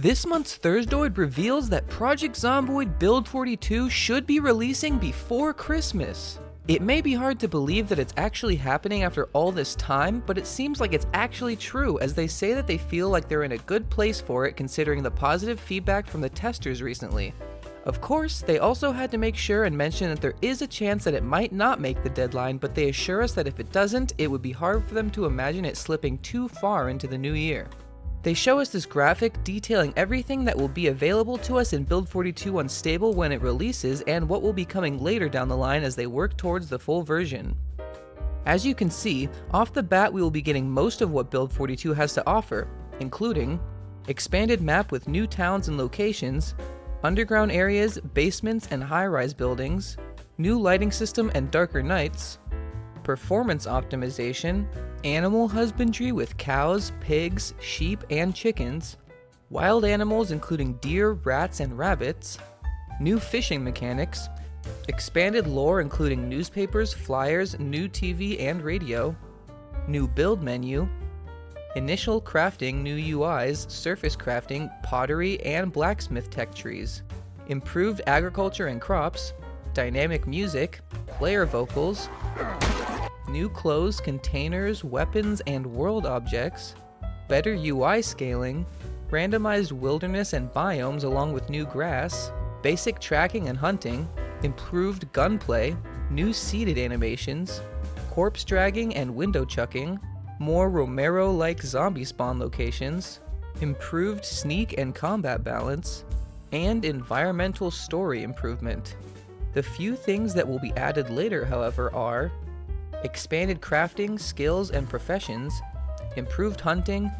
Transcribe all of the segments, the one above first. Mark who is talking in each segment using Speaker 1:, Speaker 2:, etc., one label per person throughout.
Speaker 1: This month's Thursdoid reveals that Project Zomboid Build 42 should be releasing before Christmas. It may be hard to believe that it's actually happening after all this time, but it seems like it's actually true, as they say that they feel like they're in a good place for it considering the positive feedback from the testers recently. Of course, they also had to make sure and mention that there is a chance that it might not make the deadline, but they assure us that if it doesn't, it would be hard for them to imagine it slipping too far into the new year. They show us this graphic detailing everything that will be available to us in Build 42 Unstable when it releases and what will be coming later down the line as they work towards the full version. As you can see, off the bat we will be getting most of what Build 42 has to offer, including expanded map with new towns and locations, underground areas, basements and high-rise buildings, new lighting system and darker nights, performance optimization, animal husbandry with cows, pigs, sheep, and chickens, wild animals including deer, rats, and rabbits, new fishing mechanics, expanded lore including newspapers, flyers, new TV and radio, new build menu, initial crafting, new UIs, surface crafting, pottery, and blacksmith tech trees, improved agriculture and crops, dynamic music, player vocals, new clothes, containers, weapons, and world objects, better UI scaling, randomized wilderness and biomes along with new grass, basic tracking and hunting, improved gunplay, new seated animations, corpse dragging and window chucking, more Romero-like zombie spawn locations, improved sneak and combat balance, and environmental story improvement. The few things that will be added later, however, are expanded crafting, skills and professions, improved hunting,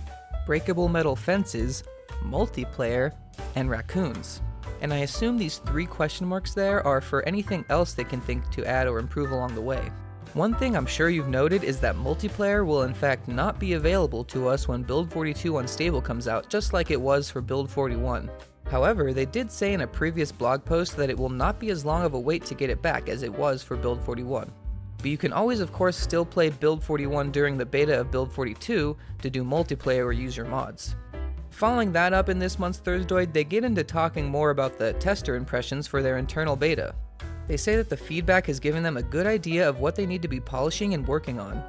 Speaker 1: breakable metal fences, multiplayer, and raccoons. And I assume these 3 question marks there are for anything else they can think to add or improve along the way. One thing I'm sure you've noted is that multiplayer will in fact not be available to us when Build 42 Unstable comes out, just like it was for Build 41. However, they did say in a previous blog post that it will not be as long of a wait to get it back as it was for Build 41. But you can always of course still play Build 41 during the beta of Build 42 to do multiplayer or use your mods. Following that up in this month's Thursdoid, they get into talking more about the tester impressions for their internal beta. They say that the feedback has given them a good idea of what they need to be polishing and working on.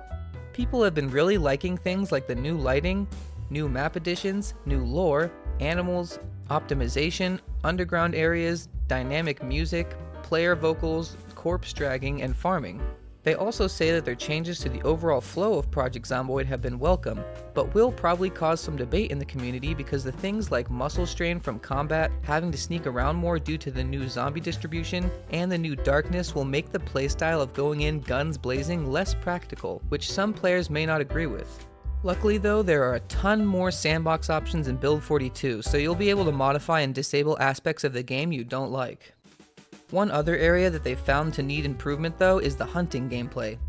Speaker 1: People have been really liking things like the new lighting, new map additions, new lore, animals, optimization, underground areas, dynamic music, player vocals, corpse dragging, and farming. They also say that their changes to the overall flow of Project Zomboid have been welcome, but will probably cause some debate in the community because the things like muscle strain from combat, having to sneak around more due to the new zombie distribution, and the new darkness will make the playstyle of going in guns blazing less practical, which some players may not agree with. Luckily though, there are a ton more sandbox options in Build 42, so you'll be able to modify and disable aspects of the game you don't like. One other area that they found to need improvement though is the hunting gameplay.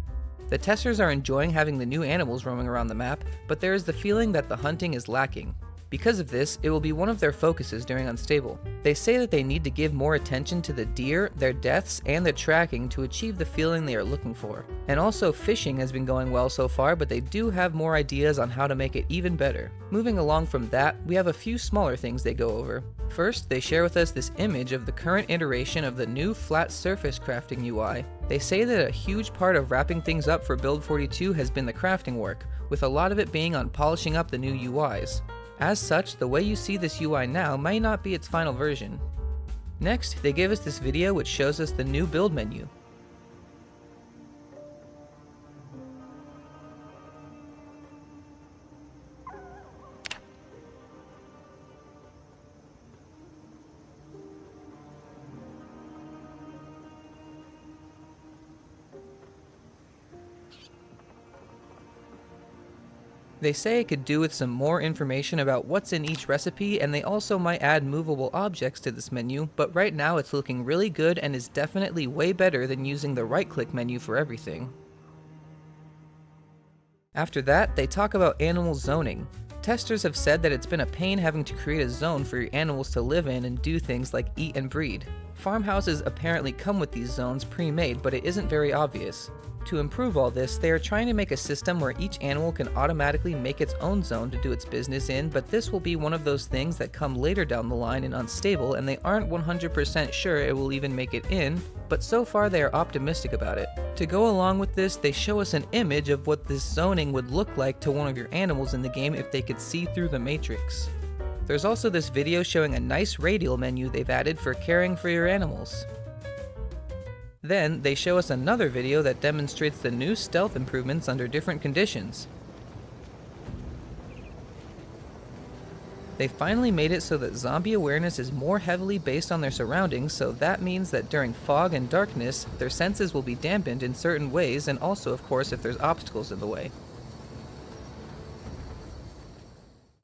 Speaker 1: The testers are enjoying having the new animals roaming around the map, but there is the feeling that the hunting is lacking. Because of this, it will be one of their focuses during Unstable. They say that they need to give more attention to the deer, their deaths, and the tracking to achieve the feeling they are looking for. And also fishing has been going well so far, but they do have more ideas on how to make it even better. Moving along from that, we have a few smaller things they go over. First, they share with us this image of the current iteration of the new flat surface crafting UI. They say that a huge part of wrapping things up for Build 42 has been the crafting work, with a lot of it being on polishing up the new UIs. As such, the way you see this UI now may not be its final version. Next, they give us this video which shows us the new build menu. They say it could do with some more information about what's in each recipe, and they also might add movable objects to this menu, but right now it's looking really good and is definitely way better than using the right-click menu for everything. After that, they talk about animal zoning. Testers have said that it's been a pain having to create a zone for your animals to live in and do things like eat and breed. Farmhouses apparently come with these zones pre-made, but it isn't very obvious. To improve all this, they are trying to make a system where each animal can automatically make its own zone to do its business in, but this will be one of those things that come later down the line and unstable, and they aren't 100% sure it will even make it in, but so far they are optimistic about it. To go along with this, they show us an image of what this zoning would look like to one of your animals in the game if they could see through the matrix. There's also this video showing a nice radial menu they've added for caring for your animals. Then, they show us another video that demonstrates the new stealth improvements under different conditions. They finally made it so that zombie awareness is more heavily based on their surroundings, so that means that during fog and darkness, their senses will be dampened in certain ways, and also, of course, if there's obstacles in the way.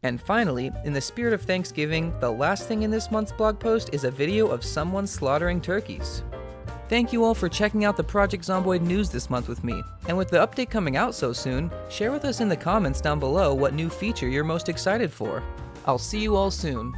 Speaker 1: And finally, in the spirit of Thanksgiving, the last thing in this month's blog post is a video of someone slaughtering turkeys. Thank you all for checking out the Project Zomboid news this month with me, and with the update coming out so soon, share with us in the comments down below what new feature you're most excited for. I'll see you all soon.